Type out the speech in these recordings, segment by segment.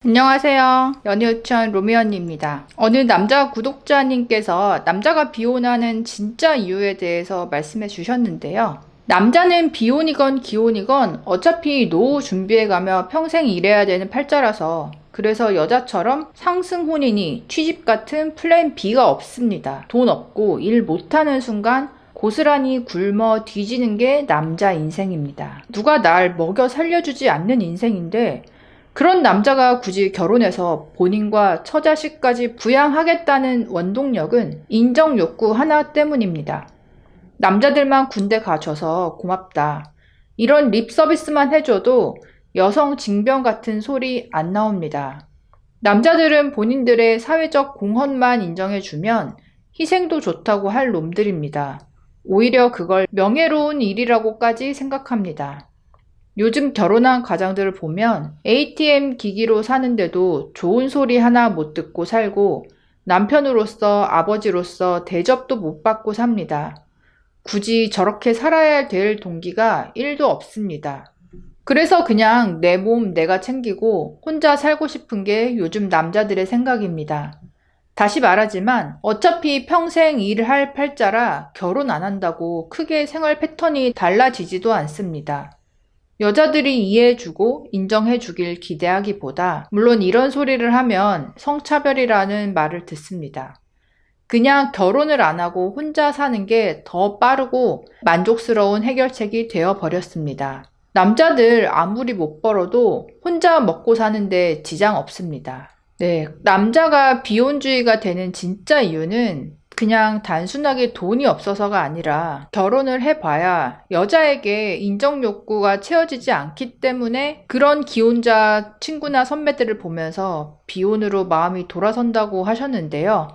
안녕하세요. 연애우천 로미 언니입니다. 어느 남자 구독자님께서 남자가 비혼하는 진짜 이유에 대해서 말씀해 주셨는데요. 남자는 비혼이건 기혼이건 어차피 노후 준비해가며 평생 일해야 되는 팔자라서 그래서 여자처럼 상승 혼인이 취직 같은 플랜 B가 없습니다. 돈 없고 일 못하는 순간 고스란히 굶어 뒤지는 게 남자 인생입니다. 누가 날 먹여 살려주지 않는 인생인데 그런 남자가 굳이 결혼해서 본인과 처자식까지 부양하겠다는 원동력은 인정 욕구 하나 때문입니다. 남자들만 군대 가줘서 고맙다. 이런 립 서비스만 해줘도 여성 징병 같은 소리 안 나옵니다. 남자들은 본인들의 사회적 공헌만 인정해주면 희생도 좋다고 할 놈들입니다. 오히려 그걸 명예로운 일이라고까지 생각합니다. 요즘 결혼한 가장들을 보면 ATM 기기로 사는데도 좋은 소리 하나 못 듣고 살고 남편으로서 아버지로서 대접도 못 받고 삽니다. 굳이 저렇게 살아야 될 동기가 1도 없습니다. 그래서 그냥 내 몸 내가 챙기고 혼자 살고 싶은 게 요즘 남자들의 생각입니다. 다시 말하지만 어차피 평생 일할 팔자라 결혼 안 한다고 크게 생활 패턴이 달라지지도 않습니다. 여자들이 이해해주고 인정해주길 기대하기보다 물론 이런 소리를 하면 성차별이라는 말을 듣습니다. 그냥 결혼을 안 하고 혼자 사는 게 더 빠르고 만족스러운 해결책이 되어버렸습니다. 남자들 아무리 못 벌어도 혼자 먹고 사는데 지장 없습니다. 네, 남자가 비혼주의가 되는 진짜 이유는 그냥 단순하게 돈이 없어서가 아니라 결혼을 해봐야 여자에게 인정 욕구가 채워지지 않기 때문에 그런 기혼자 친구나 선배들을 보면서 비혼으로 마음이 돌아선다고 하셨는데요.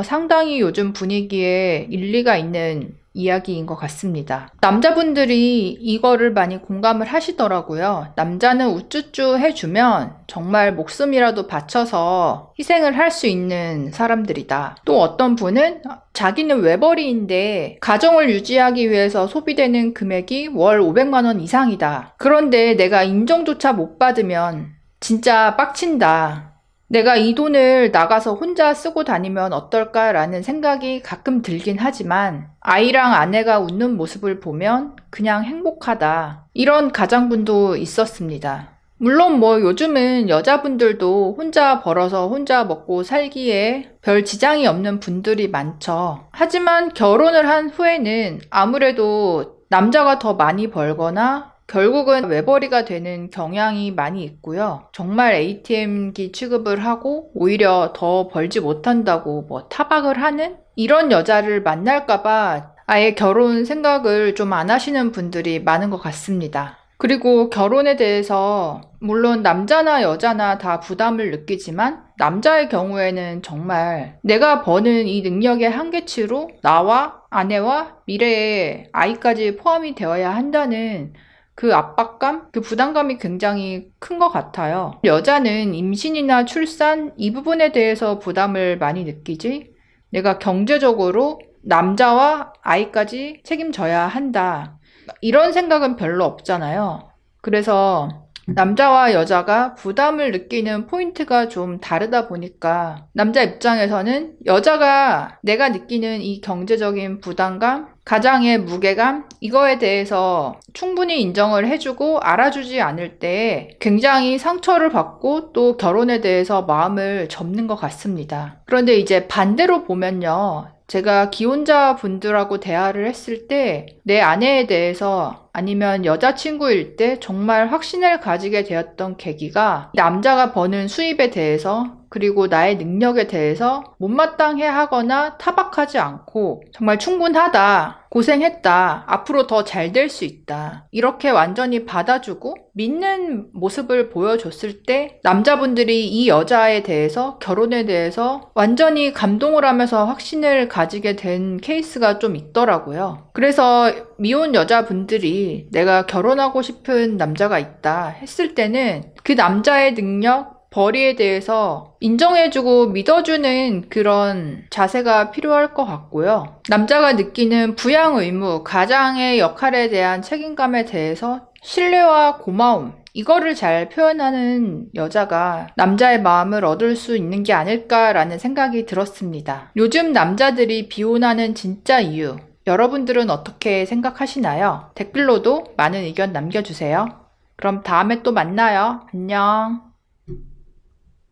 상당히 요즘 분위기에 일리가 있는 이야기인 것 같습니다. 남자분들이 이거를 많이 공감을 하시더라고요. 남자는 우쭈쭈 해주면 정말 목숨이라도 바쳐서 희생을 할 수 있는 사람들이다. 또 어떤 분은 자기는 외벌이인데 가정을 유지하기 위해서 소비되는 금액이 월 500만 원 이상이다. 그런데 내가 인정조차 못 받으면 진짜 빡친다. 내가 이 돈을 나가서 혼자 쓰고 다니면 어떨까라는 생각이 가끔 들긴 하지만 아이랑 아내가 웃는 모습을 보면 그냥 행복하다. 이런 가장분도 있었습니다. 물론 요즘은 여자분들도 혼자 벌어서 혼자 먹고 살기에 별 지장이 없는 분들이 많죠. 하지만 결혼을 한 후에는 아무래도 남자가 더 많이 벌거나 결국은 외벌이가 되는 경향이 많이 있고요. 정말 ATM기 취급을 하고 오히려 더 벌지 못한다고 타박을 하는 이런 여자를 만날까봐 아예 결혼 생각을 좀 안 하시는 분들이 많은 것 같습니다. 그리고 결혼에 대해서 물론 남자나 여자나 다 부담을 느끼지만 남자의 경우에는 정말 내가 버는 이 능력의 한계치로 나와 아내와 미래의 아이까지 포함이 되어야 한다는 그 압박감, 그 부담감이 굉장히 큰 것 같아요. 여자는 임신이나 출산 이 부분에 대해서 부담을 많이 느끼지 내가 경제적으로 남자와 아이까지 책임져야 한다. 이런 생각은 별로 없잖아요. 그래서 남자와 여자가 부담을 느끼는 포인트가 좀 다르다 보니까 남자 입장에서는 여자가 내가 느끼는 이 경제적인 부담감, 가장의 무게감, 이거에 대해서 충분히 인정을 해주고 알아주지 않을 때 굉장히 상처를 받고 또 결혼에 대해서 마음을 접는 것 같습니다. 그런데 이제 반대로 보면요. 제가 기혼자 분들하고 대화를 했을 때 내 아내에 대해서 아니면 여자친구일 때 정말 확신을 가지게 되었던 계기가 남자가 버는 수입에 대해서 그리고 나의 능력에 대해서 못마땅해 하거나 타박하지 않고 정말 충분하다, 고생했다, 앞으로 더 잘 될 수 있다. 이렇게 완전히 받아주고 믿는 모습을 보여줬을 때 남자분들이 이 여자에 대해서 결혼에 대해서 완전히 감동을 하면서 확신을 가지게 된 케이스가 좀 있더라고요. 그래서 미혼 여자분들이 내가 결혼하고 싶은 남자가 있다 했을 때는 그 남자의 능력, 벌이에 대해서 인정해주고 믿어주는 그런 자세가 필요할 것 같고요. 남자가 느끼는 부양 의무, 가장의 역할에 대한 책임감에 대해서 신뢰와 고마움, 이거를 잘 표현하는 여자가 남자의 마음을 얻을 수 있는 게 아닐까라는 생각이 들었습니다. 요즘 남자들이 비혼하는 진짜 이유, 여러분들은 어떻게 생각하시나요? 댓글로도 많은 의견 남겨주세요. 그럼 다음에 또 만나요. 안녕.